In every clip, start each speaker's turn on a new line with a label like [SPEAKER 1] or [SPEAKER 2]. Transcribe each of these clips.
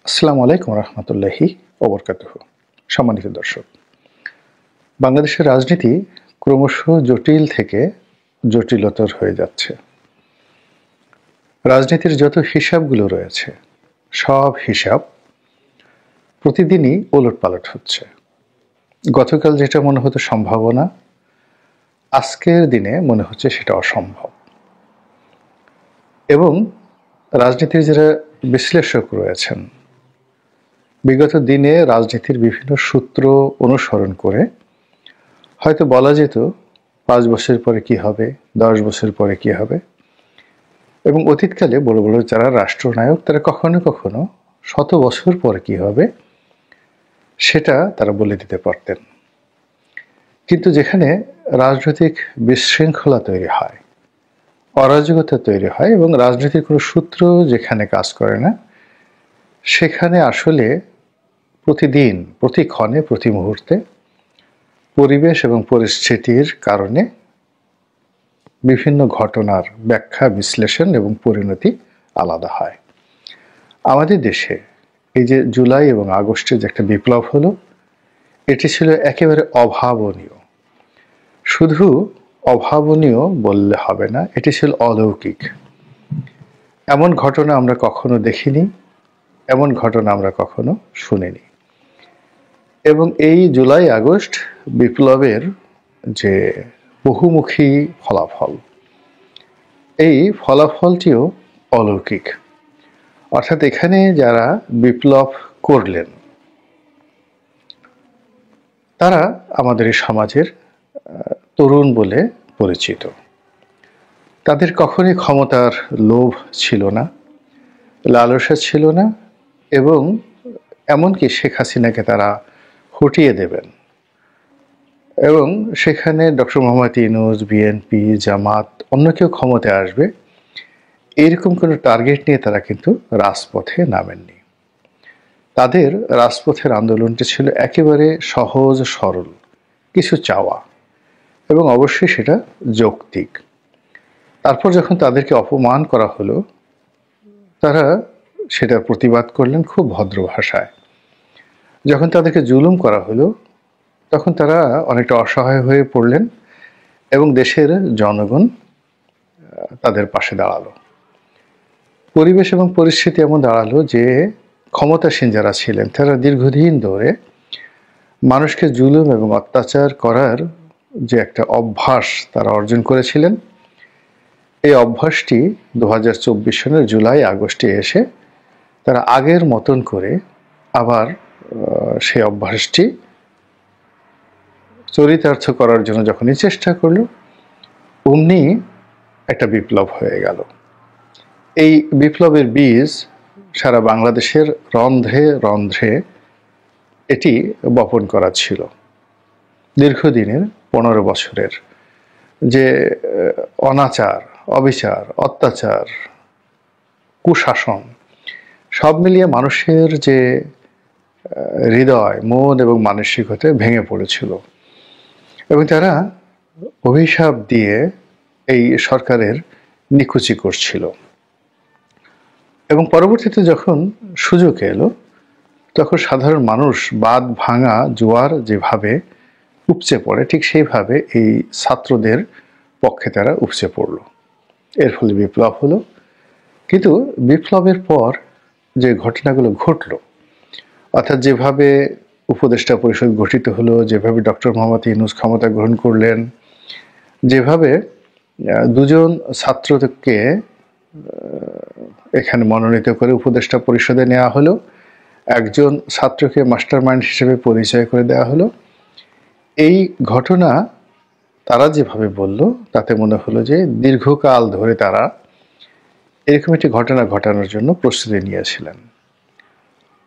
[SPEAKER 1] আসসালামু আলাইকুম রহমতুল্লাহি ওবরকাতুহু। সম্মানিত দর্শক, বাংলাদেশের রাজনীতি ক্রমশ জটিল থেকে জটিলতর হয়ে যাচ্ছে। রাজনীতির যত হিসাবগুলো রয়েছে সব হিসাব প্রতিদিনই ওলটপালট হচ্ছে। গতকাল যেটা মনে হতো সম্ভাবনা, আজকের দিনে মনে হচ্ছে সেটা অসম্ভব। এবং রাজনীতির যারা বিশ্লেষক রয়েছেন, বিগত দিনে রাজনীতির বিভিন্ন সূত্র অনুসরণ করে হয়তো বলা যেত 5 বছর পরে কি হবে, 10 বছর পরে কি হবে। এবং অতীতকালে বড় বড় যারা রাষ্ট্রনায়ক, তারা কখনো কখনো 100 বছর পরে কি হবে সেটা তারা বলে দিতে পারতেন। কিন্তু যেখানে রাজনৈতিক বিশৃঙ্খলা তৈরি হয়, অরাজকতা তৈরি হয় এবং রাজনীতির কোনো সূত্র যেখানে কাজ করে না, সেখানে আসলে প্রতিদিন, প্রতিক্ষণে, প্রতি মুহূর্তে পরিবেশ এবং পরিস্থিতির কারণে বিভিন্ন ঘটনার ব্যাখ্যা, বিশ্লেষণ এবং পরিণতি আলাদা হয়। আমাদের দেশে এই যে জুলাই এবং আগস্টে যে একটা বিপ্লব হলো, এটি ছিল একেবারে অভাবনীয়। শুধু অভাবনীয় বললে হবে না, এটি ছিল অলৌকিক। এমন ঘটনা আমরা কখনো দেখিনি, এমন ঘটনা আমরা কখনো শুনিনি। এবং এই জুলাই আগস্ট বিপ্লবের যে বহুমুখী ফলাফল, এই ফলাফলটিও অলৌকিক। অর্থাৎ এখানে যারা বিপ্লব করলেন তারা আমাদের এই সমাজের তরুণ বলে পরিচিত। তাদের কখনোই ক্ষমতার লোভ ছিল না, লালসা ছিল না, এবং এমনকি শেখ হাসিনাকে তারা হটিয়ে দেবেন। এবং সেখানে ডক্টর মোহাম্মদ ইউনূস, বিএনপি, জামাত, অন্য কেউ ক্ষমতায় আসবে, এরকম কোনো টার্গেট নিয়ে তারা কিন্তু রাজপথে নামেননি। তাদের রাজপথের আন্দোলনটি ছিল একেবারে সহজ সরল, কিছু চাওয়া, এবং অবশ্যই সেটা যৌক্তিক। তারপর যখন তাদেরকে অপমান করা হলো, তারা সেটা প্রতিবাদ করলেন খুব ভদ্র ভাষায়। যখন তাদেরকে জুলুম করা হলো, তখন তারা অনেকটা অসহায় হয়ে পড়লেন এবং দেশের জনগণ তাদের পাশে দাঁড়ালো। পরিবেশ এবং পরিস্থিতি এমন দাঁড়ালো যে ক্ষমতাসীন যারা ছিলেন তারা দীর্ঘদিন ধরে মানুষকে জুলুম এবং অত্যাচার করার যে একটা অভ্যাস তারা অর্জন করেছিলেন, এই অভ্যাসটি 2024 সনের জুলাই আগস্টে এসে তারা আগের মতন করে আবার সেই অভ্যাসটি চরিতার্থ করার জন্য যখনই চেষ্টা করলো, অমনি একটা বিপ্লব হয়ে গেল। এই বিপ্লবের বীজ সারা বাংলাদেশের রন্ধ্রে রন্ধ্রে এটি বপন করা ছিল। দীর্ঘদিনের 15 বছরের যে অনাচার, অবিচার, অত্যাচার, কুশাসন, সব মিলিয়ে মানুষের যে হৃদয়, মন এবং মানসিকতা ভেঙে পড়েছিল, এবং তারা অভিশাপ দিয়ে এই সরকারের নিকুচি করছিল। এবং পরবর্তীতে যখন সুযোগ এলো, তখন সাধারণ মানুষ বাঁধ ভাঙা জোয়ার যেভাবে উপচে পড়ে, ঠিক সেইভাবে এই ছাত্রদের পক্ষে তারা উপচে পড়ল। এর ফলে বিপ্লব হলো। কিন্তু বিপ্লবের পর যে ঘটনাগুলো ঘটল, অর্থাৎ যেভাবে উপদেষ্টা পরিষদ গঠিত হলো, যেভাবে ডক্টর মোহাম্মদ ইউনূস ক্ষমতা গ্রহণ করলেন, যেভাবে দুজন ছাত্রকে এখানে মনোনীত করে উপদেষ্টা পরিষদে নেওয়া হলো, একজন ছাত্রকে মাস্টার মাইন্ড হিসেবে পরিচয় করে দেওয়া হলো, এই ঘটনা তারা যেভাবে বলল তাতে মনে হলো যে দীর্ঘকাল ধরে তারা এরকম একটি ঘটনা ঘটানোর জন্য প্রস্তুতি নিয়েছিলেন।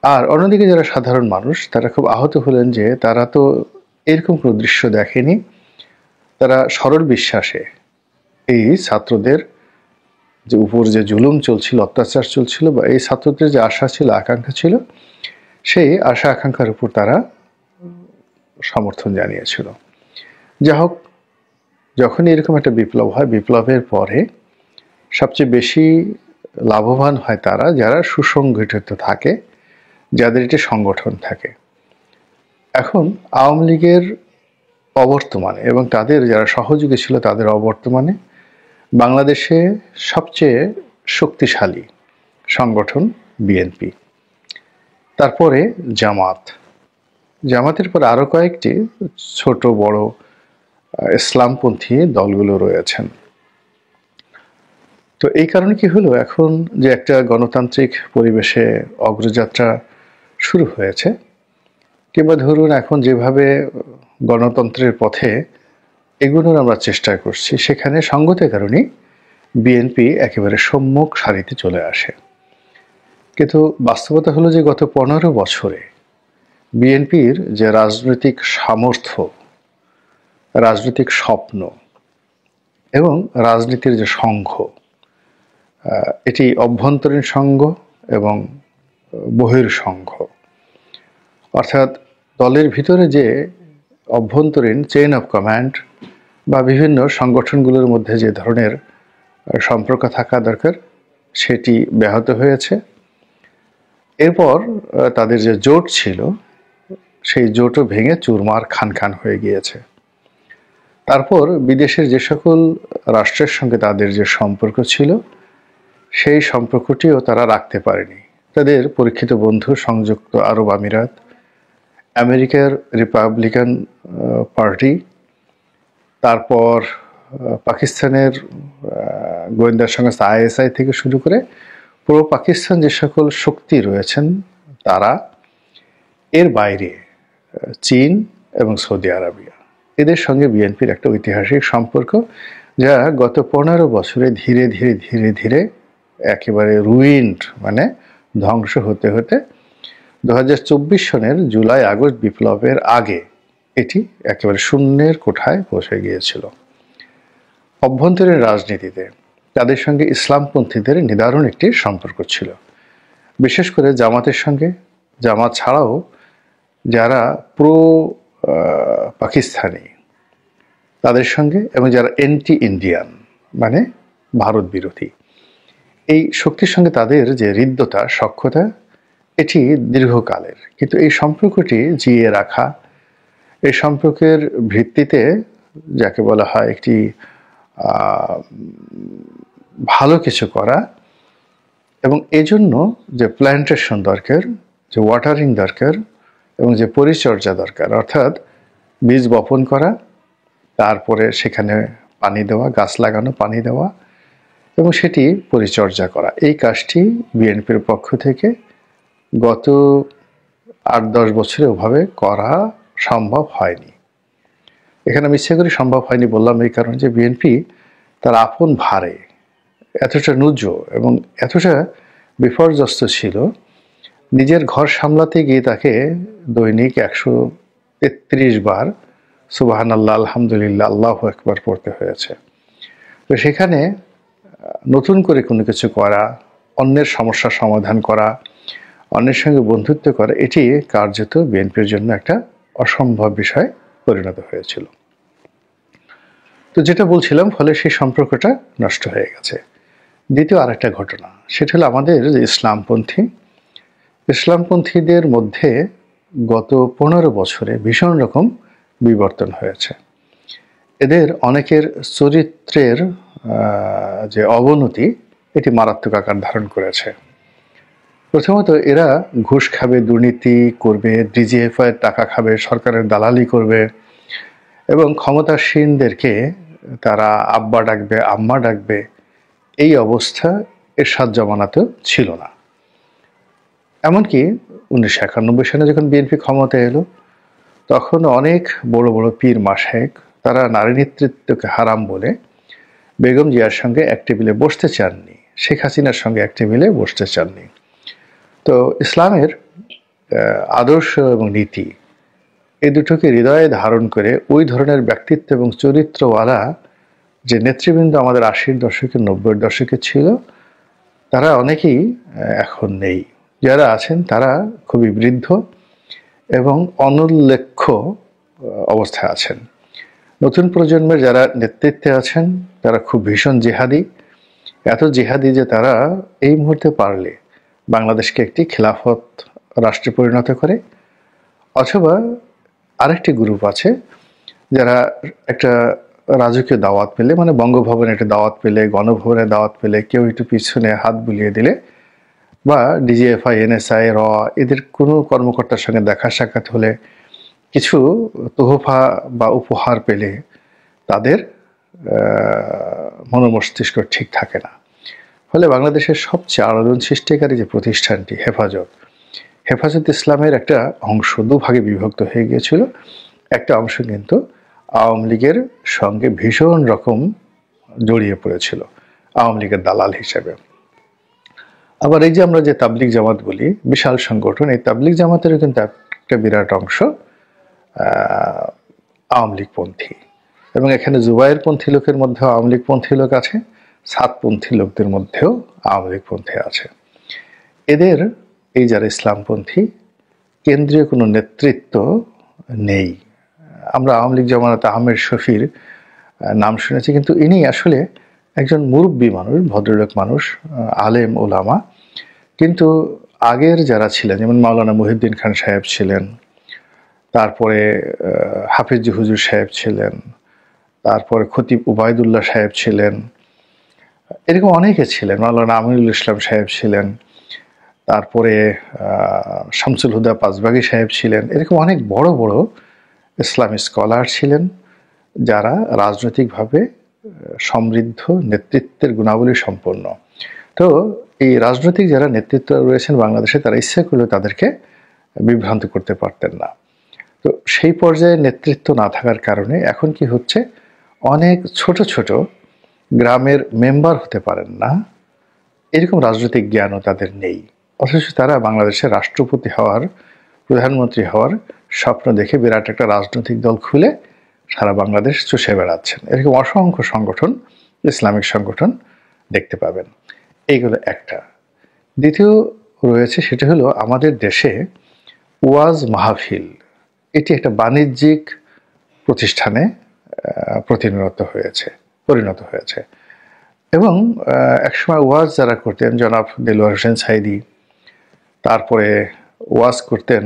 [SPEAKER 1] আর অন্যদিকে যারা সাধারণ মানুষ, তারা খুব আহত হলেন যে তারা তো এরকম কোনো দৃশ্য দেখেনি। তারা সরল বিশ্বাসে এই ছাত্রদের যে উপর যে জুলুম চলছিল, অত্যাচার চলছিল, বা এই ছাত্রদের যে আশা ছিল, আকাঙ্ক্ষা ছিল, সেই আশা আকাঙ্ক্ষার উপর তারা সমর্থন জানিয়েছিল। যা হোক, যখনই এরকম একটা বিপ্লব হয়, বিপ্লবের পরে সবচেয়ে বেশি লাভবান হয় তারা যারা সুসংগঠিত থাকে, যাদের একটি সংগঠন থাকে। এখন আওয়ামী লীগের অবর্তমানে এবং তাদের যারা সহযোগী ছিল তাদের অবর্তমানে বাংলাদেশে সবচেয়ে শক্তিশালী সংগঠন বিএনপি, তারপরে জামাত, জামাতের পর আরো কয়েকটি ছোট বড় ইসলামপন্থী দলগুলো রয়েছেন। তো এই কারণে কি হলো, এখন যে একটা গণতান্ত্রিক পরিবেশে অগ্রযাত্রা শুরু হয়েছে, কিংবা ধরুন এখন যেভাবে গণতন্ত্রের পথে এগুলোর আমরা চেষ্টা করছি, সেখানে সঙ্গত কারণেই বিএনপি একেবারে সম্মুখ সারিতে চলে আসে। কিন্তু বাস্তবতা হলো যে গত 15 বছরে বিএনপির যে রাজনৈতিক সামর্থ্য, রাজনৈতিক স্বপ্ন এবং রাজনীতির যে সংঘ, এটি অভ্যন্তরীণ সংঘ এবং বহির্সংঘ, অর্থাৎ দলের ভিতরে যে অভ্যন্তরীণ চেইন অফ কমান্ড বা বিভিন্ন সংগঠনগুলোর মধ্যে যে ধরনের সম্পর্ক থাকা দরকার সেটি ব্যাহত হয়েছে। এরপর তাদের যে জোট ছিল সেই জোটও ভেঙে চুরমার খান খান হয়ে গিয়েছে। তারপর বিদেশের যে সকল রাষ্ট্রের সঙ্গে তাদের যে সম্পর্ক ছিল সেই সম্পর্কটিও তারা রাখতে পারেনি। তাদের পরীক্ষিত বন্ধু সংযুক্ত আরব আমিরাত, আমেরিকার রিপাবলিকান পার্টি, তারপর পাকিস্তানের গোয়েন্দা সংস্থা আইএসআই থেকে শুরু করে পুরো পাকিস্তান যে সকল শক্তি রয়েছেন তারা, এর বাইরে চীন এবং সৌদি আরবিয়া, এদের সঙ্গে বিএনপির একটা ঐতিহাসিক সম্পর্ক, যা গত 15 বছরে ধীরে ধীরে ধীরে ধীরে একেবারে রুইন্ড, মানে ধ্বংস হতে হতে 2024 সনের জুলাই আগস্ট বিপ্লবের আগে এটি একেবারে শূন্যের কোঠায় পৌঁছে গিয়েছিল। অভ্যন্তরীণ রাজনীতিতে তাদের সঙ্গে ইসলামপন্থীদের নিদারুণ একটি সম্পর্ক ছিল, বিশেষ করে জামাতের সঙ্গে, জামাত ছাড়াও যারা প্রো পাকিস্তানি তাদের সঙ্গে, এবং যারা এন্টি ইন্ডিয়ান মানে ভারত বিরোধী, এই শক্তির সঙ্গে তাদের যে হৃদ্যতা, সখ্যতা, এটি দীর্ঘকালের। কিন্তু এই সম্পর্কটি জিয়ে রাখা, এই সম্পর্কের ভিত্তিতে যাকে বলা হয় একটি ভালো কিছু করা, এবং এজন্য যে প্ল্যান্টেশন দরকার, যে ওয়াটারিং দরকার এবং যে পরিচর্যা দরকার, অর্থাৎ বীজ বপন করা, তারপরে সেখানে পানি দেওয়া, গাছ লাগানো, পানি দেওয়া এবং সেটি পরিচর্যা করা, এই কাজটি বিএনপির পক্ষ থেকে গত 8-10 বছরে ওভাবে করা সম্ভব হয়নি। এখানে আমি ইচ্ছে করে সম্ভব হয়নি বললাম এই কারণে যে বিএনপি তার আপন ভারে এতটা নুজ্জ এবং এতটা বিপর্যস্ত ছিল, নিজের ঘর সামলাতে গিয়ে তাকে দৈনিক 133 বার সুবহানাল্লাহ, আলহামদুলিল্লাহ, আল্লাহু আকবার পড়তে হয়েছে। তো সেখানে নতুন করে কোনো কিছু করা, অন্যের সমস্যার সমাধান করা, অন্যের সঙ্গে বন্ধুত্ব করা, এটি কার্যত বিএনপির জন্য একটা অসম্ভব বিষয় পরিণত হয়েছিল। তো যেটা বলছিলাম, ফলে সেই সম্পর্কটা নষ্ট হয়ে গেছে। দ্বিতীয় আরেকটা ঘটনা, সেটা হলো আমাদের যে ইসলামপন্থীদের মধ্যে গত 15 বছরে ভীষণ রকম বিবর্তন হয়েছে। এদের অনেকের চরিত্রের যে অবনতি, এটি মারাত্মক আকার ধারণ করেছে। প্রথমত, এরা ঘুষ খাবে, দুর্নীতি করবে, ডিজিএফআই টাকা খাবে, সরকারের দালালি করবে এবং ক্ষমতাসীনদেরকে তারা আব্বা ডাকবে, আম্মা ডাকবে। এই অবস্থা এরশাদ জামানাতেও ছিল না। এমনকি 1991 সালে যখন বিএনপি ক্ষমতায় এলো, তখন অনেক বড় বড় পীর মাশায়েখ তারা নারী নেতৃত্বকে হারাম বলে বেগম জিয়ার সঙ্গে এক টেবিলে বসতে চাননি, শেখ হাসিনার সঙ্গে এক টেবিলে বসতে চাননি। তো ইসলামের আদর্শ এবং নীতি, এই দুটোকে হৃদয়ে ধারণ করে ওই ধরনের ব্যক্তিত্ব এবং চরিত্রওয়ালা যে নেতৃবৃন্দ আমাদের 80-র দশকে, 90-এর দশকে ছিল, তারা অনেকেই এখন নেই। যারা আছেন তারা খুবই বৃদ্ধ এবং অনুল্লেখ্য অবস্থায় আছেন। নতুন প্রজন্মের যারা নেতৃত্বে আছেন তারা খুব ভীষণ জিহাদি, এত জিহাদি যে তারা এই মুহূর্তে পারলে বাংলাদেশকে একটি খেলাফত রাষ্ট্রে পরিণত করে, অথবা আরেকটি গ্রুপ আছে যারা একটা রাজকীয় দাওয়াত পেলে, মানে বঙ্গভবনে একটা দাওয়াত পেলে, গণভবনে দাওয়াত পেলে, কেউ একটু পিছনে হাত বুলিয়ে দিলে, বা ডিজিএফআই, এনএসআই, র এদের কোনো কর্মকর্তার সঙ্গে দেখা সাক্ষাৎ হলে, কিছু তোহফা বা উপহার পেলে তাদের মনোমস্তিষ্ক ঠিক থাকে না। ফলে বাংলাদেশের সবচেয়ে আলোড়ন সৃষ্টিকারী যে প্রতিষ্ঠানটি হেফাজত ইসলামের একটা অংশ দুভাগে বিভক্ত হয়ে গিয়েছিল। একটা অংশ কিন্তু আওয়ামী লীগের সঙ্গে ভীষণ রকম জড়িয়ে পড়েছিল আওয়ামী লীগের দালাল হিসেবে। আবার এই যে আমরা যে তাবলিগ জামাত বলি, বিশাল সংগঠন, এই তাবলিগ জামাতেরও কিন্তু একটা বিরাট অংশ আওয়ামী লীগপন্থী, এবং এখানে জুবায়েরপন্থী লোকের মধ্যেও আওয়ামী লীগপন্থী লোক আছে, সাতপন্থী লোকদের মধ্যেও আওয়ামী লীগপন্থী আছে। এদের এই যারা ইসলামপন্থী, কেন্দ্রীয় কোনো নেতৃত্ব নেই। আমরা আওয়ামী লীগ জামানাতে আহমেদ শফির নাম শুনেছি, কিন্তু ইনি আসলে একজন মুরব্বী মানুষ, ভদ্রলোক মানুষ, আলেম ওলামা। কিন্তু আগের যারা ছিলেন, যেমন মাওলানা মুহিউদ্দিন খান সাহেব ছিলেন, তারপরে হাফিজ হুজুর সাহেব ছিলেন, তারপরে খতিব উবায়দুল্লাহ সাহেব ছিলেন, এরকম অনেকে ছিলেন, মাওলানা আমিনুল ইসলাম সাহেব ছিলেন, তারপরে শামসুল হুদা পাঁচবাগী সাহেব ছিলেন। এরকম অনেক বড় বড় ইসলামী স্কলার ছিলেন যারা রাজনৈতিকভাবে সমৃদ্ধ, নেতৃত্বের গুণাবলী সম্পন্ন। তো এই রাজনৈতিক যারা নেতৃত্ব রয়েছেন বাংলাদেশে, তারা ইচ্ছা করলেও তাদেরকে বিভ্রান্ত করতে পারতেন না। তো সেই পর্যায়ে নেতৃত্ব না থাকার কারণে এখন কি হচ্ছে, অনেক ছোট ছোট গ্রামের মেম্বার হতে পারেন না, এরকম রাজনৈতিক জ্ঞানও তাদের নেই, অথচ তারা বাংলাদেশের রাষ্ট্রপতি হওয়ার, প্রধানমন্ত্রী হওয়ার স্বপ্ন দেখে বিরাট একটা রাজনৈতিক দল খুলে সারা বাংলাদেশ চষে বেড়াচ্ছেন। এরকম অসংখ্য সংগঠন, ইসলামিক সংগঠন দেখতে পাবেন। এইগুলো একটা। দ্বিতীয় রয়েছে, সেটা হলো আমাদের দেশে ওয়াজ মাহফিল, এটি একটা বাণিজ্যিক প্রতিষ্ঠানে পরিণত হয়েছে। এবং একসময় ওয়াজ যারা করতেন, জনাব দেলোয়ার হোসেন সাইদি, তারপরে ওয়াজ করতেন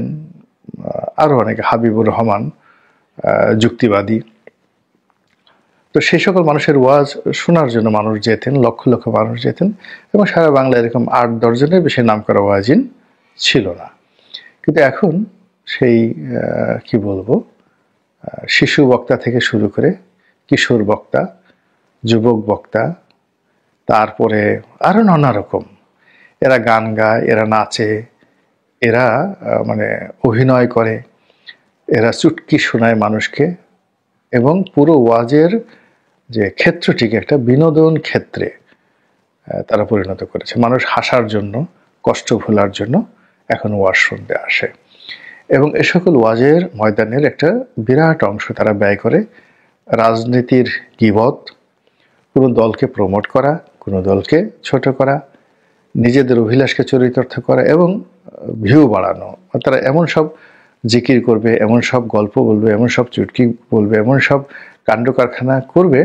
[SPEAKER 1] আরও অনেকে, হাবিবুর রহমান যুক্তিবাদী। তো সেই সকল মানুষের ওয়াজ শোনার জন্য মানুষ যেতেন, লক্ষ লক্ষ মানুষ যেতেন, এবং সারা বাংলায় এরকম 8-10 জনের বেশি নামকরা ওয়াজিন ছিল না। কিন্তু এখন সেই কি বলবো, শিশু বক্তা থেকে শুরু করে কিশোর বক্তা, যুবক বক্তা, তারপরে আরও নানা রকম, এরা গান গায়, এরা নাচে, এরা মানে অভিনয় করে, এরা চুটকি শোনায় মানুষকে, এবং পুরো ওয়াজের যে ক্ষেত্রটিকে একটা বিনোদন ক্ষেত্রে তারা পরিণত করেছে। মানুষ হাসার জন্য, কষ্ট ভোলার জন্য এখন ওয়াজ শুনতে আসে, এবং এ সকল ওয়াজের ময়দানের একটা বিরাট অংশ তারা ব্যয় করে রাজনীতির গীবত, কোনো দলকে প্রমোট করা, কোনো দলকে ছোট করা, নিজেদের অভিলাষকে চরিতার্থ করা, এবং ভিউ বাড়ানো। তারা এমন সব জিকির করবে, এমন সব গল্প বলবে, এমন সব চুটকি বলবে, এমন সব কাণ্ড কারখানা করবে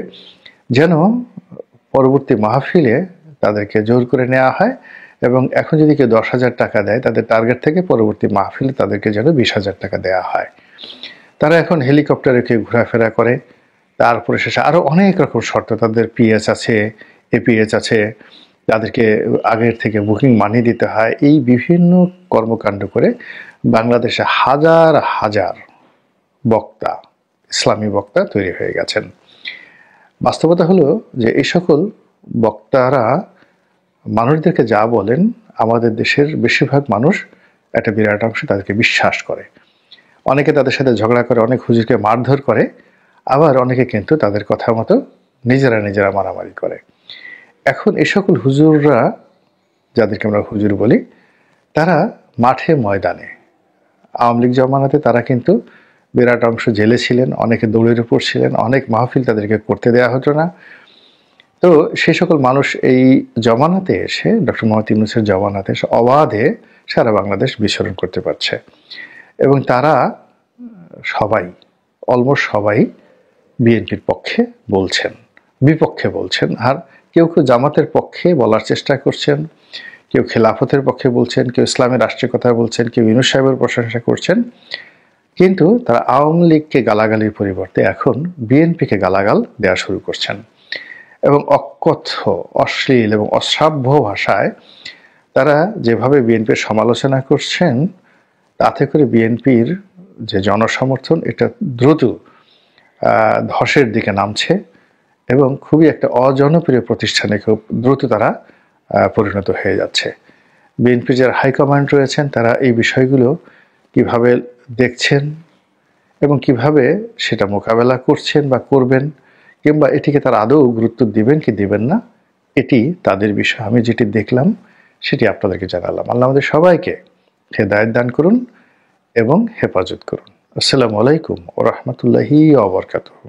[SPEAKER 1] যেন পরবর্তী মাহফিলে তাদেরকে জোর করে নেওয়া হয়। এবং এখন যদি কেউ 10,000 টাকা দেয়, তাদের টার্গেট থেকে পরবর্তী মাহফিলে তাদেরকে যেন 20,000 টাকা দেওয়া হয়। তারা এখন হেলিকপ্টারে কেউ ঘোরাফেরা করে, তারপরে শেষে আরও অনেক রকম শর্ত, তাদের পিএস আছে, এপিএস আছে, তাদেরকে আগের থেকে বুকিং মানি দিতে হয়। এই বিভিন্ন কর্মকাণ্ড করে বাংলাদেশে হাজার হাজার বক্তা, ইসলামী বক্তা তৈরি হয়ে গেছেন। বাস্তবতা হলো যে এই সকল বক্তারা মানুষদেরকে যা বলেন, আমাদের দেশের বেশিরভাগ মানুষ, একটা বিরাট অংশ তাদেরকে বিশ্বাস করে। অনেকে তাদের সাথে ঝগড়া করে, অনেক হুজুরকে মারধর করে, আবার অনেকে কিন্তু তাদের কথা মতো নিজেরা মারামারি করে। এখন এই সকল হুজুররা, যাদেরকে আমরা হুজুর বলি, তারা মাঠে ময়দানে, আওয়ামী লীগ জমানাতে তারা কিন্তু বিরাট অংশ জেলে ছিলেন, অনেকে দৌড়ের উপর ছিলেন, অনেক মাহফিল তাদেরকে করতে দেওয়া হতো না। তো সেই সকল মানুষ এই জমানাতে এসে, ডক্টর মোহাম্মদ ইউনূসের জমানাতে এসে অবাধে সারা বাংলাদেশ বিচরণ করতে পারছে, এবং তারা সবাই, অলমোস্ট সবাই বিএনপির পক্ষে বলছেন, বিপক্ষে বলছেন, আর কেউ কেউ জামাতের পক্ষে বলার চেষ্টা করছেন, কেউ খেলাফতের পক্ষে বলছেন, কেউ ইসলামের রাষ্ট্রের কথা বলছেন, কেউ ইউনূস সাহেবের প্রশংসা করছেন, কিন্তু তারা আওয়ামী লীগকে গালাগালির পরিবর্তে এখন বিএনপিকে গালাগাল দেওয়া শুরু করছেন এবং অকথ্য, অশ্লীল এবং অশ্রাব্য ভাষায় তারা যেভাবে বিএনপির সমালোচনা করছেন, তাতে করে বিএনপির যে জনসমর্থন এটা দ্রুত ধসের দিকে নামছে এবং খুবই একটা অজনপ্রিয় প্রতিষ্ঠানে খুব দ্রুত তারা পরিণত হয়ে যাচ্ছে। বিএনপির যারা হাইকমান্ড রয়েছেন তারা এই বিষয়গুলো কিভাবে দেখছেন এবং কিভাবে সেটা মোকাবেলা করছেন বা করবেন, কিংবা এটিকে তারা আদৌ গুরুত্ব দিবেন কি দিবেন না, এটি তাদের বিষয়। আমি যেটি দেখলাম সেটি আপনাদেরকে জানালাম। আল্লাহ আমাদের সবাইকে হেদায়েত দান করুন এবং হেফাজত করুন। আসসালামু আলাইকুম ওয়া রাহমাতুল্লাহি ওয়া বারাকাতুহু।